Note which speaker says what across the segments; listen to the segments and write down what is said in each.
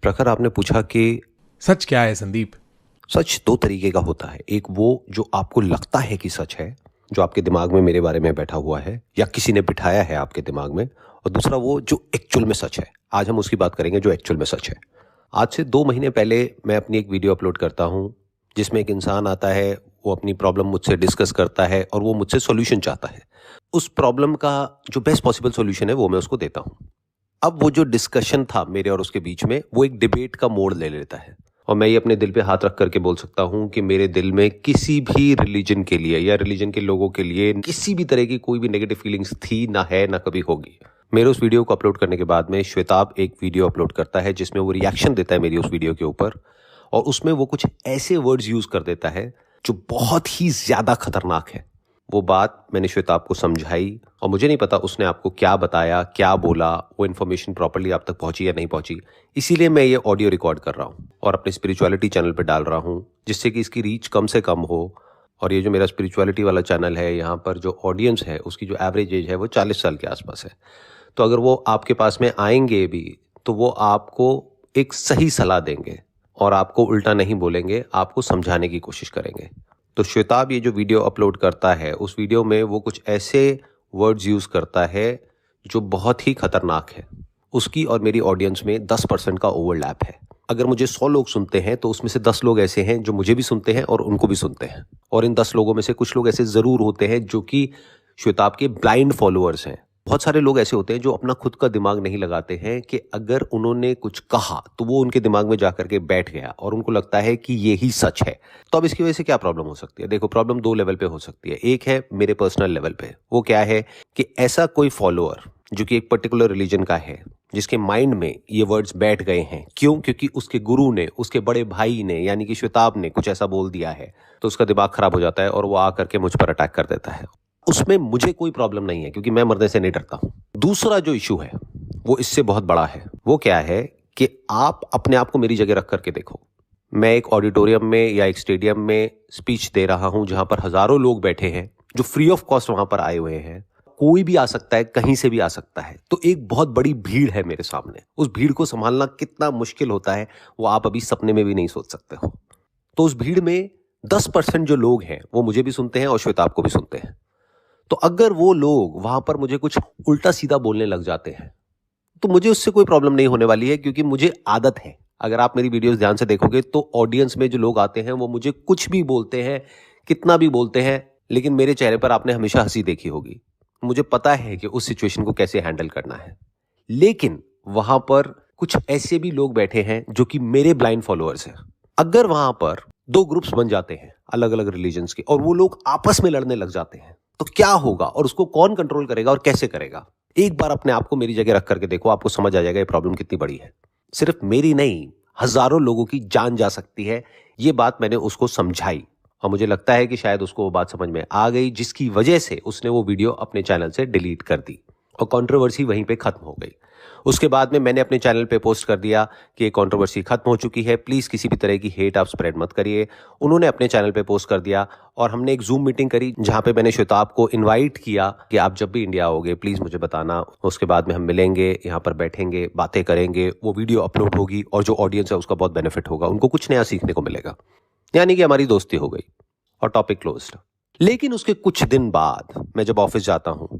Speaker 1: प्रखर, आपने पूछा कि
Speaker 2: सच क्या है संदीप?
Speaker 1: सच दो तरीके का होता है। एक वो जो आपको लगता है कि सच है, जो आपके दिमाग में मेरे बारे में बैठा हुआ है या किसी ने बिठाया है आपके दिमाग में, और दूसरा वो जो एक्चुअल में सच है। आज हम उसकी बात करेंगे जो एक्चुअल में सच है। आज से 2 महीने पहले मैं अपनी एक वीडियो अपलोड करता हूँ जिसमें एक इंसान आता है, वो अपनी प्रॉब्लम मुझसे डिस्कस करता है और वो मुझसे सॉल्यूशन चाहता है। उस प्रॉब्लम का जो बेस्ट पॉसिबल सॉल्यूशन है वो मैं उसको देता हूँ। अब वो जो डिस्कशन था मेरे और उसके बीच में, वो एक डिबेट का मोड़ ले लेता है और मैं ये अपने दिल पे हाथ रख करके बोल सकता हूँ कि मेरे दिल में किसी भी रिलीजन के लिए या रिलीजन के लोगों के लिए किसी भी तरह की कोई भी नेगेटिव फीलिंग्स थी, ना है, ना कभी होगी। मेरे उस वीडियो को अपलोड करने के बाद में श्वेताब एक वीडियो अपलोड करता है जिसमें वो रिएक्शन देता है मेरी उस वीडियो के ऊपर, और उसमें वो कुछ ऐसे वर्ड्स यूज कर देता है जो बहुत ही ज्यादा खतरनाक है। वो बात मैंने श्वेताब को समझाई और मुझे नहीं पता उसने आपको क्या बताया, क्या बोला, वो इन्फॉर्मेशन प्रॉपर्ली आप तक पहुंची या नहीं पहुंची। इसीलिए मैं ये ऑडियो रिकॉर्ड कर रहा हूं और अपने स्पिरिचुअलिटी चैनल पे डाल रहा हूं, जिससे कि इसकी रीच कम से कम हो। और ये जो मेरा स्पिरिचुअलिटी वाला चैनल है, यहाँ पर जो ऑडियंस है उसकी जो एवरेज एज है वो 40 साल के आसपास है। तो अगर वो आपके पास में आएंगे भी तो वो आपको एक सही सलाह देंगे और आपको उल्टा नहीं बोलेंगे, आपको समझाने की कोशिश करेंगे। तो श्वेताब ये जो वीडियो अपलोड करता है, उस वीडियो में वो कुछ ऐसे वर्ड्स यूज करता है जो बहुत ही खतरनाक है। उसकी और मेरी ऑडियंस में 10% का ओवरलैप है। अगर मुझे 100 लोग सुनते हैं तो उसमें से 10 लोग ऐसे हैं जो मुझे भी सुनते हैं और उनको भी सुनते हैं, और इन 10 लोगों में से कुछ लोग ऐसे जरूर होते हैं जो कि श्वेताब के ब्लाइंड फॉलोअर्स हैं। बहुत सारे लोग ऐसे होते हैं जो अपना खुद का दिमाग नहीं लगाते हैं कि अगर उन्होंने कुछ कहा तो वो उनके दिमाग में जाकर के बैठ गया और उनको लगता है कि ये ही सच है। तो अब इसकी वजह से क्या प्रॉब्लम हो सकती है? देखो, प्रॉब्लम 2 लेवल पे हो सकती है। एक है मेरे पर्सनल लेवल पे। वो क्या है कि ऐसा कोई फॉलोअर जो कि एक पर्टिकुलर रिलीजन का है, जिसके माइंड में ये वर्ड्स बैठ गए हैं। क्यों? क्योंकि उसके गुरु ने, उसके बड़े भाई ने, यानी कि श्वेताब ने कुछ ऐसा बोल दिया है, तो उसका दिमाग खराब हो जाता है और वो आकर के मुझ पर अटैक कर देता है। उसमें मुझे कोई प्रॉब्लम नहीं है क्योंकि मैं मरने से नहीं डरता हूं। दूसरा जो इशू है वो इससे बहुत बड़ा है। वो क्या है कि आप अपने आप को मेरी जगह रख करके देखो। मैं एक ऑडिटोरियम में या एक स्टेडियम में स्पीच दे रहा हूं जहां पर हजारों लोग बैठे हैं जो फ्री ऑफ कॉस्ट वहां पर आए हुए हैं। कोई भी आ सकता है, कहीं से भी आ सकता है। तो एक बहुत बड़ी भीड़ है मेरे सामने। उस भीड़ को संभालना कितना मुश्किल होता है वो आप अभी सपने में भी नहीं सोच सकते हो। तो उस भीड़ में 10% जो लोग हैं वो मुझे भी सुनते हैं और श्वेताब को भी सुनते हैं। तो अगर वो लोग वहां पर मुझे कुछ उल्टा सीधा बोलने लग जाते हैं तो मुझे उससे कोई प्रॉब्लम नहीं होने वाली है, क्योंकि मुझे आदत है। अगर आप मेरी वीडियोस ध्यान से देखोगे तो ऑडियंस में जो लोग आते हैं वो मुझे कुछ भी बोलते हैं, कितना भी बोलते हैं, लेकिन मेरे चेहरे पर आपने हमेशा हंसी देखी होगी। मुझे पता है कि उस सिचुएशन को कैसे हैंडल करना है। लेकिन वहां पर कुछ ऐसे भी लोग बैठे हैं जो कि मेरे ब्लाइंड फॉलोअर्स हैं। अगर वहां पर 2 ग्रुप्स बन जाते हैं अलग अलग रिलीजन्स के और वो लोग आपस में लड़ने लग जाते हैं तो क्या होगा और उसको कौन कंट्रोल करेगा और कैसे करेगा? एक बार अपने आप को मेरी जगह रख करके देखो, आपको समझ आ जाएगा ये प्रॉब्लम कितनी बड़ी है। सिर्फ मेरी नहीं, हजारों लोगों की जान जा सकती है। ये बात मैंने उसको समझाई और मुझे लगता है कि शायद उसको वो बात समझ में आ गई, जिसकी वजह से उसने वो वीडियो अपने चैनल से डिलीट कर दी और कंट्रोवर्सी वहीं पे खत्म हो गई। उसके बाद में मैंने अपने चैनल पे पोस्ट कर दिया कि ये कंट्रोवर्सी खत्म हो चुकी है, प्लीज किसी भी तरह की हेट आप स्प्रेड मत करिए। उन्होंने अपने चैनल पे पोस्ट कर दिया और हमने एक जूम मीटिंग करी जहां पे मैंने श्वेताब को इनवाइट किया कि आप जब भी इंडिया आओगे प्लीज मुझे बताना। उसके बाद में हम मिलेंगे, यहाँ पर बैठेंगे, बातें करेंगे, वो वीडियो अपलोड होगी और जो ऑडियंस है उसका बहुत बेनिफिट होगा, उनको कुछ नया सीखने को मिलेगा। यानी कि हमारी दोस्ती हो गई और टॉपिक क्लोज्ड। लेकिन उसके कुछ दिन बाद मैं जब ऑफिस जाता हूं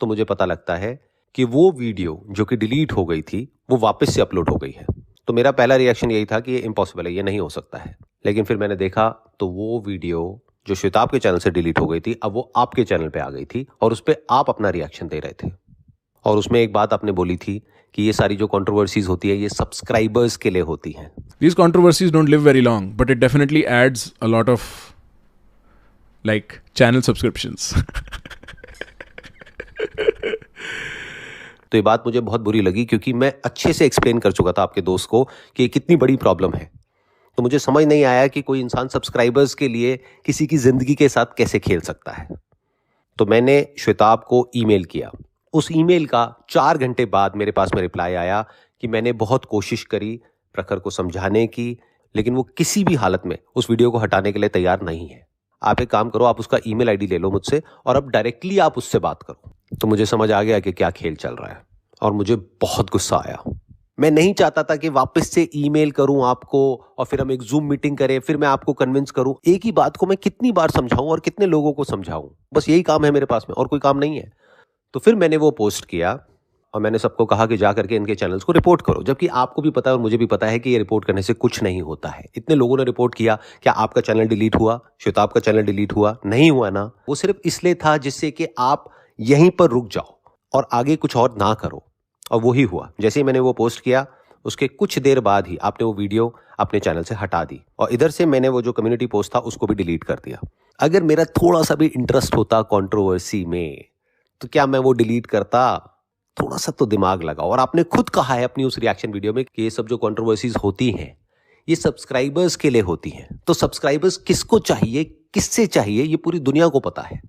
Speaker 1: तो मुझे पता लगता है कि वो वीडियो जो कि डिलीट हो गई थी वो वापस से अपलोड हो गई है। तो मेरा पहला रिएक्शन यही था कि ये इम्पॉसिबल है, ये नहीं हो सकता है। लेकिन फिर मैंने देखा तो वो वीडियो जो श्वेताब के चैनल से डिलीट हो गई थी, अब वो आपके चैनल पे आ गई थी और उस पर आप अपना रिएक्शन दे रहे थे। और उसमें एक बात आपने बोली थी कि ये सारी जो कंट्रोवर्सीज होती है ये सब्सक्राइबर्स के लिए होती हैं।
Speaker 2: These controversies don't live very long, but it definitely adds a lot of like channel subscriptions.
Speaker 1: तो ये बात मुझे बहुत बुरी लगी क्योंकि मैं अच्छे से एक्सप्लेन कर चुका था आपके दोस्त को कि ये कितनी बड़ी प्रॉब्लम है। तो मुझे समझ नहीं आया कि कोई इंसान सब्सक्राइबर्स के लिए किसी की जिंदगी के साथ कैसे खेल सकता है। तो मैंने श्वेताब को ईमेल किया। उस ईमेल का 4 घंटे बाद मेरे पास में रिप्लाई आया कि मैंने बहुत कोशिश करी प्रखर को समझाने की, लेकिन वो किसी भी हालत में उस वीडियो को हटाने के लिए तैयार नहीं है। आप एक काम करो, आप उसका ईमेल आईडी ले लो मुझसे और अब डायरेक्टली आप उससे बात करो। तो मुझे समझ आ गया कि क्या खेल चल रहा है और मुझे बहुत गुस्सा आया। मैं नहीं चाहता था कि वापस से ईमेल करूं आपको और फिर हम एक जूम मीटिंग करें, फिर मैं आपको कन्विंस करूं। एक ही बात को मैं कितनी बार समझाऊं और कितने लोगों को समझाऊं, बस यही काम है मेरे पास में, और कोई काम नहीं है। तो फिर मैंने वो पोस्ट किया और मैंने सबको कहा कि जा करके इनके चैनल्स को रिपोर्ट करो, जबकि आपको भी पता है और मुझे भी पता है कि ये रिपोर्ट करने से कुछ नहीं होता है। इतने लोगों ने रिपोर्ट किया, क्या आपका चैनल डिलीट हुआ? श्वेताब का चैनल डिलीट हुआ? नहीं हुआ ना। वो सिर्फ इसलिए था जिससे कि आप यहीं पर रुक जाओ और आगे कुछ और ना करो, और वही हुआ। जैसे ही मैंने वो पोस्ट किया, उसके कुछ देर बाद ही आपने वो वीडियो अपने चैनल से हटा दी, और इधर से मैंने वो जो कम्युनिटी पोस्ट था उसको भी डिलीट कर दिया। अगर मेरा थोड़ा सा भी इंटरेस्ट होता कंट्रोवर्सी में, तो क्या मैं वो डिलीट करता? थोड़ा सा तो दिमाग लगा। और आपने खुद कहा है अपनी उस रिएक्शन वीडियो में कि ये सब जो कंट्रोवर्सीज होती हैं ये सब्सक्राइबर्स के लिए होती हैं। तो सब्सक्राइबर्स किसको चाहिए, किससे चाहिए, ये पूरी दुनिया को पता है।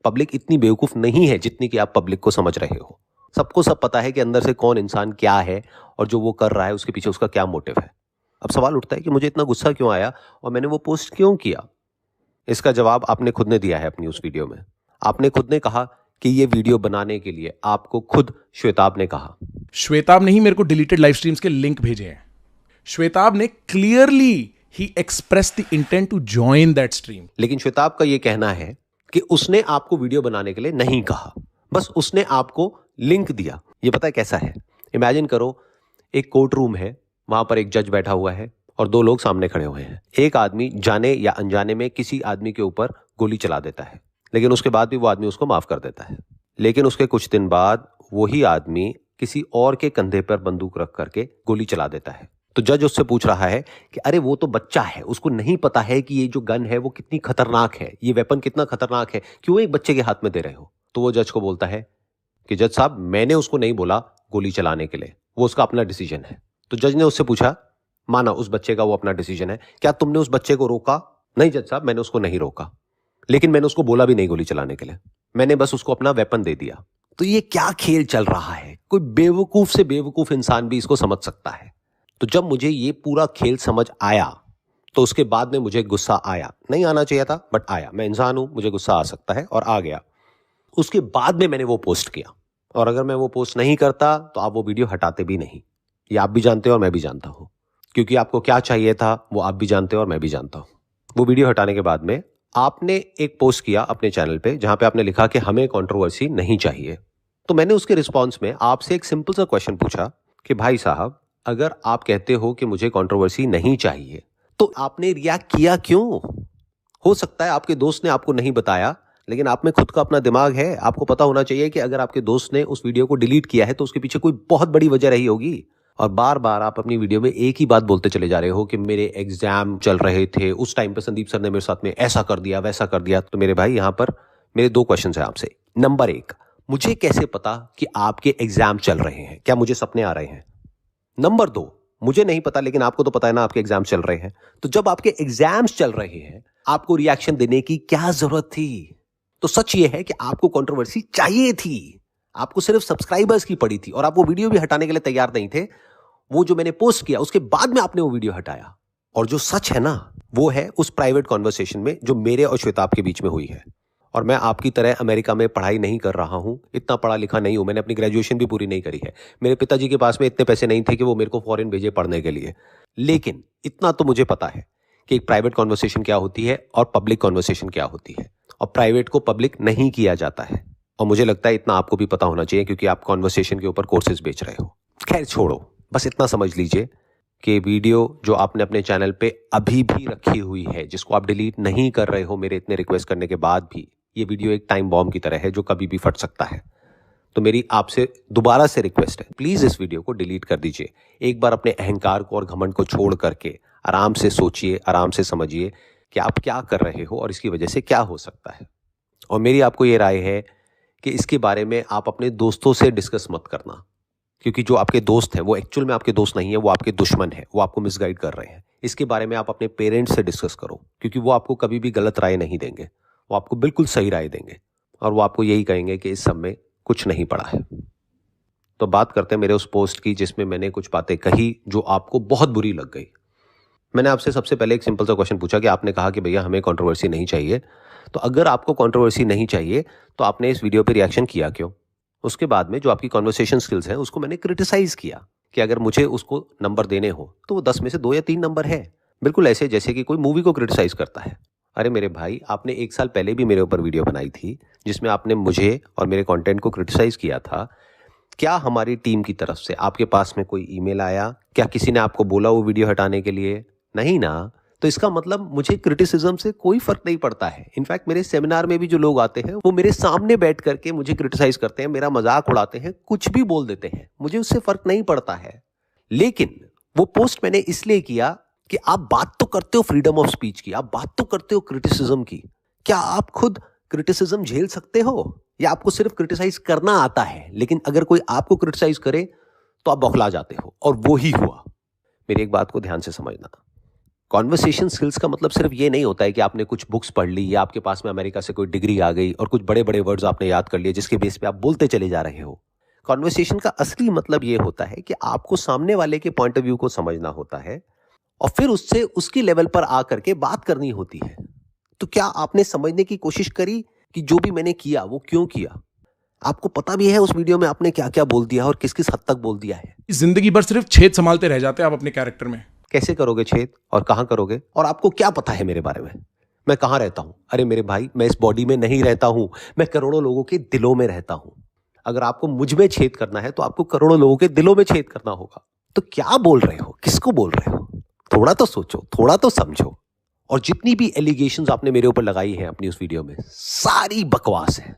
Speaker 1: पब्लिक इतनी बेवकूफ नहीं है जितनी कि आप पब्लिक को समझ रहे हो। सबको सब पता है कि अंदर से कौन इंसान क्या है और जो वो कर रहा है उसके पीछे उसका क्या मोटिव है। अब सवाल उठता है कि मुझे इतना गुस्सा क्यों आया और मैंने वो पोस्ट क्यों किया। इसका जवाब आपने खुद ने दिया है अपनी उस वीडियो में। आपने खुद ने कहा कि ये वीडियो बनाने के लिए आपको खुद श्वेताब ने कहा।
Speaker 2: श्वेताब ने ही मेरे को डिलीटेड लाइव स्ट्रीम्स के लिंक भेजे हैं। श्वेताब ने क्लियरली ही express the intent to join that stream.
Speaker 1: लेकिन श्वेताब का ये कहना है कि उसने आपको वीडियो बनाने के लिए नहीं कहा, बस उसने आपको लिंक दिया। ये पता है कैसा है? इमेजिन करो, एक कोर्ट रूम है, वहां पर एक जज बैठा हुआ है और दो लोग सामने खड़े हुए हैं। एक आदमी जाने या अनजाने में किसी आदमी के ऊपर गोली चला देता है, लेकिन उसके बाद भी वो आदमी उसको माफ कर देता है। लेकिन उसके कुछ दिन बाद वही आदमी किसी और के कंधे पर बंदूक रख करके गोली चला देता है। तो जज उससे पूछ रहा है कि अरे वो तो बच्चा है, उसको नहीं पता है कि ये जो गन है वो कितनी खतरनाक है, ये वेपन कितना खतरनाक है, क्यों एक बच्चे के हाथ में दे रहे हो? तो वो जज को बोलता है कि जज साहब, मैंने उसको नहीं बोला गोली चलाने के लिए, वो उसका अपना डिसीजन है। तो जज ने उससे पूछा, माना उस बच्चे का वो अपना डिसीजन है, क्या तुमने उस बच्चे को रोका? नहीं जज साहब, मैंने उसको नहीं रोका, लेकिन मैंने उसको बोला भी नहीं गोली चलाने के लिए, मैंने बस उसको अपना वेपन दे दिया। तो ये क्या खेल चल रहा है? कोई बेवकूफ से बेवकूफ इंसान भी इसको समझ सकता है। तो जब मुझे ये पूरा खेल समझ आया तो उसके बाद में मुझे गुस्सा आया। नहीं आना चाहिए था, बट आया। मैं इंसान हूं, मुझे गुस्सा आ सकता है, और आ गया। उसके बाद में मैंने वो पोस्ट किया, और अगर मैं वो पोस्ट नहीं करता तो आप वो वीडियो हटाते भी नहीं। ये आप भी जानते हो और मैं भी जानता हूं, क्योंकि आपको क्या चाहिए था वो आप भी जानते हो और मैं भी जानता हूं। वो वीडियो हटाने के बाद में आपने एक पोस्ट किया अपने चैनल पे जहां पे आपने लिखा कि हमें कंट्रोवर्सी नहीं चाहिए। तो मैंने उसके रिस्पॉन्स में आपसे एक सिंपल सा क्वेश्चन पूछा कि भाई साहब, अगर आप कहते हो कि मुझे कंट्रोवर्सी नहीं चाहिए तो आपने रिएक्ट किया क्यों? हो सकता है आपके दोस्त ने आपको नहीं बताया, लेकिन आप में खुद का अपना दिमाग है। आपको पता होना चाहिए कि अगर आपके दोस्त ने उस वीडियो को डिलीट किया है तो उसके पीछे कोई बहुत बड़ी वजह रही होगी। और बार बार आप अपनी वीडियो में एक ही बात बोलते चले जा रहे हो कि मेरे एग्जाम चल रहे थे, उस टाइम पे संदीप सर ने मेरे साथ में ऐसा कर दिया, वैसा कर दिया। तो मेरे भाई, यहां पर मेरे दो क्वेश्चन है आपसे। नंबर एक, मुझे कैसे पता कि आपके एग्जाम चल रहे हैं? क्या मुझे सपने आ रहे हैं? नंबर दो, मुझे नहीं पता लेकिन आपको तो पता है ना आपके एग्जाम चल रहे हैं। तो जब आपके एग्जाम्स चल रहे हैं, आपको रिएक्शन देने की क्या जरूरत थी? तो सच ये है कि आपको कंट्रोवर्सी चाहिए थी, आपको सिर्फ सब्सक्राइबर्स की पड़ी थी, और आप वो वीडियो भी हटाने के लिए तैयार नहीं थे। वो जो मैंने पोस्ट किया उसके बाद में आपने वो वीडियो हटाया। और जो सच है ना, वो है उस प्राइवेट कॉन्वर्सेशन में जो मेरे और श्वेताब के बीच में हुई है। और मैं आपकी तरह अमेरिका में पढ़ाई नहीं कर रहा हूं, इतना पढ़ा लिखा नहीं हूं, मैंने अपनी ग्रेजुएशन भी पूरी नहीं करी है। मेरे पिताजी के पास में इतने पैसे नहीं थे कि वो मेरे को फॉरेन भेजे पढ़ने के लिए। लेकिन इतना तो मुझे पता है कि एक प्राइवेट कॉन्वर्सेशन क्या होती है और पब्लिक कॉन्वर्सेशन क्या होती है, और प्राइवेट को पब्लिक नहीं किया जाता है। और मुझे लगता है इतना आपको भी पता होना चाहिए, क्योंकि आप कॉन्वर्सेशन के ऊपर कोर्सेज बेच रहे हो। खैर छोड़ो, बस इतना समझ लीजिए कि वीडियो जो आपने अपने चैनल पे अभी भी रखी हुई है, जिसको आप डिलीट नहीं कर रहे हो मेरे इतने रिक्वेस्ट करने के बाद भी, ये वीडियो एक टाइम बॉम्ब की तरह है जो कभी भी फट सकता है। तो मेरी आपसे दोबारा से रिक्वेस्ट है, प्लीज इस वीडियो को डिलीट कर दीजिए। एक बार अपने अहंकार को और घमंड को छोड़ करके आराम से सोचिए, आराम से समझिए कि आप क्या कर रहे हो और इसकी वजह से क्या हो सकता है। और मेरी आपको ये राय है कि इसके बारे में आप अपने दोस्तों से डिस्कस मत करना, क्योंकि जो आपके दोस्त हैं वो एक्चुअल में आपके दोस्त नहीं है, वो आपके दुश्मन है, वो आपको मिसगाइड कर रहे हैं। इसके बारे में आप अपने पेरेंट्स से डिस्कस करो, क्योंकि वो आपको कभी भी गलत राय नहीं देंगे, वो आपको बिल्कुल सही राय देंगे, और वो आपको यही कहेंगे कि इस सब में कुछ नहीं पड़ा है। तो बात करते हैं मेरे उस पोस्ट की जिसमें मैंने कुछ बातें कही जो आपको बहुत बुरी लग गई। मैंने आपसे सबसे पहले एक सिंपल सा क्वेश्चन पूछा कि आपने कहा कि भैया हमें कंट्रोवर्सी नहीं चाहिए। तो अगर आपको कंट्रोवर्सी नहीं चाहिए तो आपने इस वीडियो पे रिएक्शन किया क्यों? उसके बाद में जो आपकी कन्वर्सेशन स्किल्स हैं उसको मैंने क्रिटिसाइज किया कि अगर मुझे उसको नंबर देने हो तो वो 10 में से 2 या 3 नंबर है। बिल्कुल ऐसे जैसे कि कोई मूवी को क्रिटिसाइज करता है। अरे मेरे भाई, आपने 1 साल पहले भी मेरे ऊपर वीडियो बनाई थी जिसमें आपने मुझे और मेरे कंटेंट को क्रिटिसाइज किया था। क्या हमारी टीम की तरफ से आपके पास में कोई ईमेल आया? क्या किसी ने आपको बोला वो वीडियो हटाने के लिए? नहीं ना। तो इसका मतलब मुझे क्रिटिसिज्म से कोई फर्क नहीं पड़ता है। इनफैक्ट मेरे सेमिनार में भी जो लोग आते हैं वो मेरे सामने बैठ करके मुझे क्रिटिसाइज करते हैं, मेरा मजाक उड़ाते हैं, कुछ भी बोल देते हैं, मुझे उससे फर्क नहीं पड़ता है। लेकिन वो पोस्ट मैंने इसलिए किया कि आप बात तो करते हो फ्रीडम ऑफ स्पीच की, आप बात तो करते हो क्रिटिसिज्म की। क्या आप खुद क्रिटिसिज्म झेल सकते हो, या आपको सिर्फ क्रिटिसाइज करना आता है, लेकिन अगर कोई आपको क्रिटिसाइज करे तो आप बौखला जाते हो? और वो ही हुआ। मेरी एक बात को ध्यान से समझना, कॉन्वर्सेशन स्किल्स का मतलब सिर्फ ये नहीं होता है कि आपने कुछ बुक्स पढ़ ली या आपके पास में अमेरिका से कोई डिग्री आ गई और कुछ बड़े बड़े वर्ड्स आपने याद कर लिए जिसके बेस पे आप बोलते चले जा रहे हो। कॉन्वर्सेशन का असली मतलब ये होता है कि आपको सामने वाले के पॉइंट ऑफ व्यू को समझना होता है और फिर उससे उसकी लेवल पर आकर के बात करनी होती है। तो क्या आपने समझने की कोशिश करी कि जो भी मैंने किया वो क्यों किया? आपको पता भी है उस वीडियो में आपने क्या क्या बोल दिया और किस किस हद तक बोल दिया है?
Speaker 2: जिंदगी भर सिर्फ छेद संभालते रह जाते हैं आप अपने कैरेक्टर में।
Speaker 1: कैसे करोगे छेद और कहां करोगे? और आपको क्या पता है मेरे बारे में? मैं कहां रहता हूं? अरे मेरे भाई, मैं इस बॉडी में नहीं रहता हूं, मैं करोड़ों लोगों के दिलों में रहता हूं। अगर आपको मुझ में छेद करना है तो आपको करोड़ों लोगों के दिलों में छेद करना होगा। तो क्या बोल रहे हो, किसको बोल रहे हो? थोड़ा तो सोचो, थोड़ा तो समझो। और जितनी भी एलिगेशंस आपने मेरे ऊपर लगाई है अपनी उस वीडियो में, सारी बकवास है।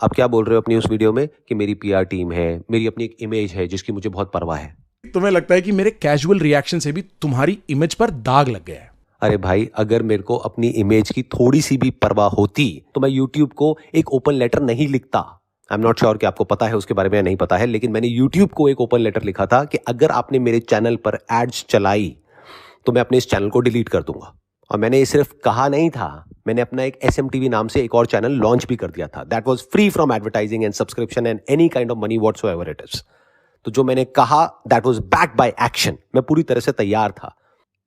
Speaker 1: आप क्या बोल रहे हो अपनी उस वीडियो में कि मेरी पीआर टीम है, मेरी अपनी एक इमेज है जिसकी मुझे बहुत परवाह है।
Speaker 2: तुम्हें लगता है कि मेरे कैजुअल रिएक्शन से भी तुम्हारी इमेज पर दाग लग गया है?
Speaker 1: अरे भाई, अगर मेरे को अपनी इमेज की थोड़ी सी भी परवाह होती तो मैं यूट्यूब को एक ओपन लेटर नहीं लिखता। आई एम नॉट श्योर कि आपको पता है उसके बारे में या नहीं पता है, लेकिन मैंने यूट्यूब को एक ओपन लेटर लिखा था कि अगर आपने मेरे चैनल पर एड्स चलाई तो मैं अपने इस चैनल को डिलीट कर दूंगा। और मैंने ये सिर्फ कहा नहीं था, मैंने अपना एक SMTV नाम से एक और चैनल लॉन्च भी कर दिया था। That was free from advertising and subscription and any kind of money whatsoever it is. तो जो मैंने कहा that was backed by action. मैं पूरी तरह से तैयार था।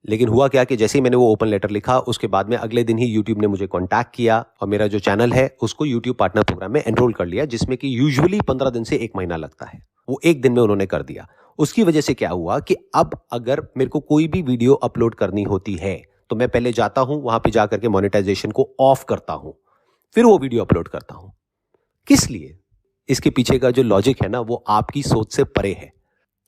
Speaker 1: लेकिन हुआ क्या कि जैसे ही मैंने वो ओपन लेटर लिखा उसके बाद में अगले दिन ही यूट्यूब ने मुझे कॉन्टैक्ट किया और मेरा जो चैनल है उसको यूट्यूब पार्टनर प्रोग्राम में एनरोल कर लिया, जिसमें कि यूजुअली 15 दिन से 1 महीना लगता है, वो 1 दिन में उन्होंने कर दिया। उसकी वजह से क्या हुआ कि अब अगर मेरे को कोई भी वीडियो अपलोड करनी होती है तो मैं पहले जाता हूं, वहां पे जाकर के मोनेटाइजेशन को ऑफ करता हूं, फिर वो वीडियो अपलोड करता हूं। किस लिए? इसके पीछे का जो लॉजिक है ना, वो आपकी सोच से परे है।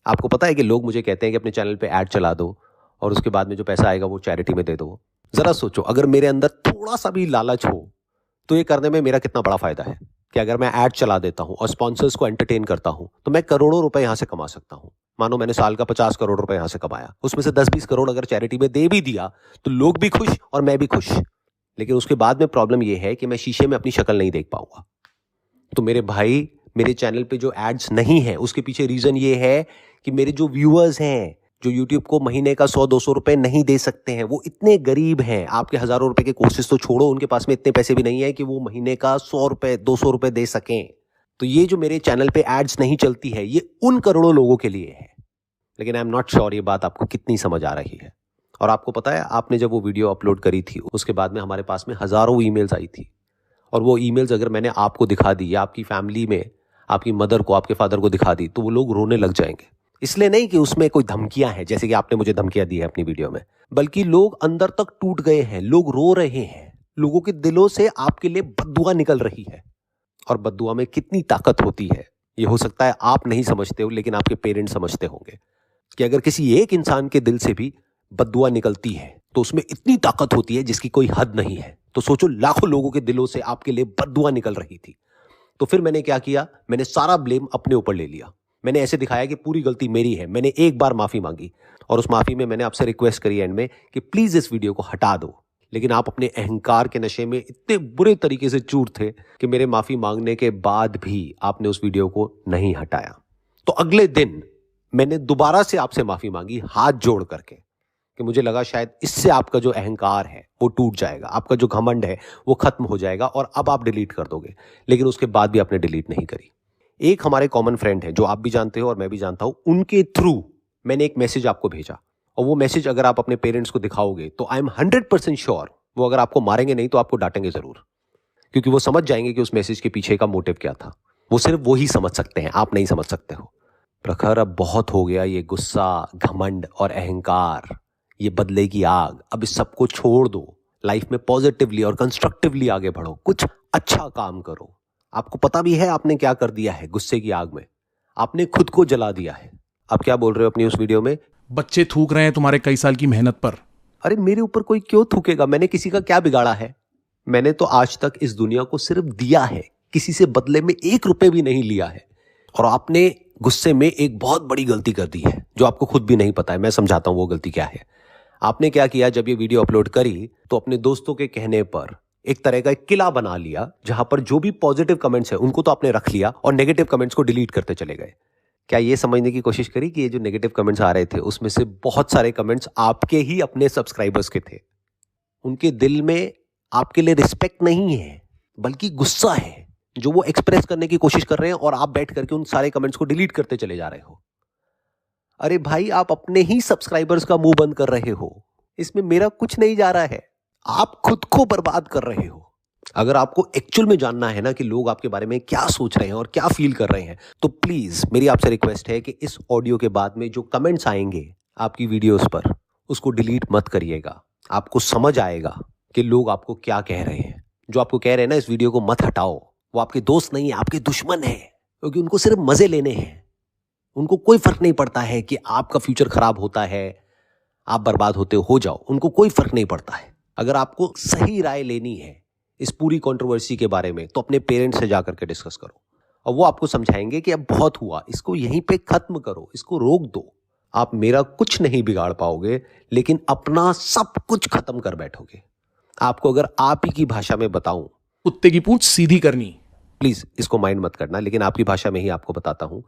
Speaker 1: आपको पता है कि लोग मुझे कहते हैं कि अपने चैनल पे ऐड चला दो और उसके बाद में जो पैसा आएगा वो चैरिटी में दे दो। जरा सोचो, अगर मेरे अंदर थोड़ा सा भी लालच हो तो ये करने में मेरा कितना बड़ा फायदा है कि अगर मैं ऐड चला देता हूं और स्पॉन्सर्स को एंटरटेन करता हूं तो मैं करोड़ों रुपए यहां से कमा सकता हूं। मानो मैंने साल का 50 करोड़ रुपए यहां से कमाया, उसमें से 10-20 करोड़ अगर चैरिटी में दे भी दिया तो लोग भी खुश और मैं भी खुश। लेकिन उसके बाद में प्रॉब्लम यह है कि मैं शीशे में अपनी शक्ल नहीं देख पाऊंगा। तो मेरे भाई, मेरे चैनल पे जो एड्स नहीं है उसके पीछे रीजन ये है कि मेरे जो व्यूअर्स हैं, जो यूट्यूब को महीने का 100-200 रुपए नहीं दे सकते हैं, वो इतने गरीब हैं। आपके हजारों रुपए के कोर्सेज तो छोड़ो, उनके पास में इतने पैसे भी नहीं है कि वो महीने का 100 रुपए 200 रुपए दे सकें। तो ये जो मेरे चैनल पे एड्स नहीं चलती है, ये उन करोड़ों लोगों के लिए है। लेकिन आई एम नॉट श्योर ये बात आपको कितनी समझ आ रही है। और आपको पता है, आपने जब वो वीडियो अपलोड करी थी उसके बाद में हमारे पास में हजारों ईमेल्स आई थी, और वो ईमेल्स अगर मैंने आपको दिखा दी या आपकी फैमिली में आपकी मदर को, आपके फादर को दिखा दी तो वो लोग रोने लग जाएंगे। इसलिए नहीं कि उसमें कोई धमकियां हैं जैसे कि आपने मुझे धमकियां दी है अपनी वीडियो में, बल्कि लोग अंदर तक टूट गए हैं, लोग रो रहे हैं, लोगों के दिलों से आपके लिए बद्दुआ निकल रही है। और बद्दुआ में कितनी ताकत होती है ये हो सकता है आप नहीं समझते हो, लेकिन आपके पेरेंट्स समझते होंगे कि अगर किसी एक इंसान के दिल से भी बद्दुआ निकलती है तो उसमें इतनी ताकत होती है जिसकी कोई हद नहीं है। तो सोचो, लाखों लोगों के दिलों से आपके लिए बद्दुआ निकल रही थी। तो फिर मैंने क्या किया, मैंने सारा ब्लेम अपने ऊपर ले लिया। मैंने ऐसे दिखाया कि पूरी गलती मेरी है। मैंने एक बार माफी मांगी और उस माफी में मैंने आपसे रिक्वेस्ट करी एंड में कि प्लीज इस वीडियो को हटा दो। लेकिन आप अपने अहंकार के नशे में इतने बुरे तरीके से चूर थे कि मेरे माफी मांगने के बाद भी आपने उस वीडियो को नहीं हटाया। तो अगले दिन मैंने दोबारा से आपसे माफी मांगी हाथ जोड़ करके, कि मुझे लगा शायद इससे आपका जो अहंकार है वो टूट जाएगा, आपका जो घमंड है वो खत्म हो जाएगा और अब आप डिलीट कर दोगे। लेकिन उसके बाद भी आपने डिलीट नहीं करी। एक हमारे कॉमन फ्रेंड है जो आप भी जानते हो और मैं भी जानता हूं, उनके थ्रू मैंने एक मैसेज आपको भेजा, और वो मैसेज अगर आप अपने पेरेंट्स को दिखाओगे तो आई एम 100% श्योर वो अगर आपको मारेंगे नहीं तो आपको डांटेंगे जरूर, क्योंकि वो समझ जाएंगे कि उस मैसेज के पीछे का मोटिव क्या था। वो सिर्फ वो ही समझ सकते हैं, आप नहीं समझ सकते हो। प्रखर, अब बहुत हो गया ये गुस्सा, घमंड और अहंकार, ये बदले की आग। अब इस सबको छोड़ दो, लाइफ में पॉजिटिवली और कंस्ट्रक्टिवली आगे बढ़ो, कुछ अच्छा काम करो। आपको पता भी है आपने क्या कर दिया है गुस्से की आग में, आपने खुद को जला दिया है। आप क्या बोल रहे हो अपनी उस वीडियो में?
Speaker 2: बच्चे थूक रहे हैं तुम्हारे कई साल की मेहनत पर।
Speaker 1: अरे मेरे ऊपर कोई क्यों थूकेगा? मैंने किसी का क्या बिगाड़ा है? मैंने तो आज तक इस दुनिया को सिर्फ दिया है, किसी से बदले में 1 रुपए भी नहीं लिया है। और आपने गुस्से में एक बहुत बड़ी गलती कर दी है जो आपको खुद भी नहीं पता है। मैं समझाता हूं वो गलती क्या है। आपने क्या किया, जब ये वीडियो अपलोड करी तो अपने दोस्तों के कहने पर एक तरह का एक किला बना लिया, जहां पर जो भी पॉजिटिव कमेंट्स है उनको तो आपने रख लिया और नेगेटिव कमेंट्स को डिलीट करते चले गए। क्या ये समझने की कोशिश करी कि ये जो नेगेटिव कमेंट्स आ रहे थे उसमें से बहुत सारे कमेंट्स आपके ही अपने सब्सक्राइबर्स के थे? उनके दिल में आपके लिए रिस्पेक्ट नहीं है, बल्कि गुस्सा है जो वो एक्सप्रेस करने की कोशिश कर रहे हैं, और आप बैठ करके उन सारे कमेंट्स को डिलीट करते चले जा रहे हो। अरे भाई, आप अपने ही सब्सक्राइबर्स का मुंह बंद कर रहे हो। इसमें मेरा कुछ नहीं जा रहा है, आप खुद को बर्बाद कर रहे हो। अगर आपको एक्चुअल में जानना है ना कि लोग आपके बारे में क्या सोच रहे हैं और क्या फील कर रहे हैं, तो प्लीज मेरी आपसे रिक्वेस्ट है कि इस ऑडियो के बाद में जो कमेंट्स आएंगे आपकी वीडियोस पर, उसको डिलीट मत करिएगा। आपको समझ आएगा कि लोग आपको क्या कह रहे हैं। जो आपको कह रहे हैं ना इस वीडियो को मत हटाओ, वो आपके दोस्त नहीं है, आपके दुश्मन है, क्योंकि उनको सिर्फ मजे लेने हैं। उनको कोई फर्क नहीं पड़ता है कि आपका फ्यूचर खराब होता है, आप बर्बाद होते हो जाओ, उनको कोई फर्क नहीं पड़ता है। अगर आपको सही राय लेनी है इस पूरी कंट्रोवर्सी के बारे में, तो अपने पेरेंट्स से जाकर के डिस्कस करो, और वो आपको समझाएंगे कि अब बहुत हुआ, इसको यहीं पे खत्म करो, इसको रोक दो। आप मेरा कुछ नहीं बिगाड़ पाओगे, लेकिन अपना सब कुछ खत्म कर बैठोगे। आपको अगर आप ही की भाषा में बताऊं,
Speaker 2: कुत्ते की पूंछ सीधी करनी।
Speaker 1: प्लीज इसको माइंड मत करना, लेकिन आपकी भाषा में ही आपको बताता हूं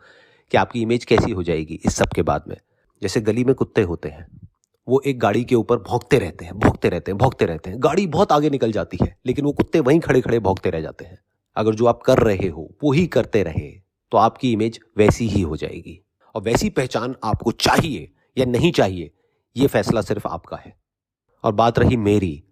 Speaker 1: कि आपकी इमेज कैसी हो जाएगी इस सब के बाद में। जैसे गली में कुत्ते होते हैं, वो एक गाड़ी के ऊपर भौंकते रहते हैं, भौंकते रहते हैं, भौंकते रहते हैं। गाड़ी बहुत आगे निकल जाती है, लेकिन वो कुत्ते वहीं खड़े खड़े भौंकते रह जाते हैं। अगर जो आप कर रहे हो वो ही करते रहे, तो आपकी इमेज वैसी ही हो जाएगी। और वैसी पहचान आपको चाहिए या नहीं चाहिए, ये फैसला सिर्फ आपका है। और बात रही मेरी,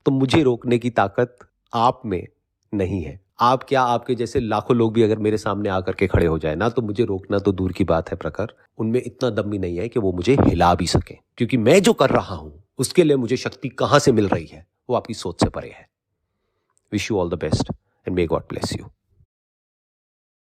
Speaker 1: तो मुझे रोकने की ताकत आप में नहीं है। आप क्या, आपके जैसे लाखों लोग भी अगर मेरे सामने आकर के खड़े हो जाए ना, तो मुझे रोकना तो दूर की बात है प्रखर, उनमें इतना दम भी नहीं है कि वो मुझे हिला भी सके। क्योंकि मैं जो कर रहा हूं उसके लिए मुझे शक्ति कहां से मिल रही है, वो आपकी सोच से परे है। Wish you all the best and may God bless you.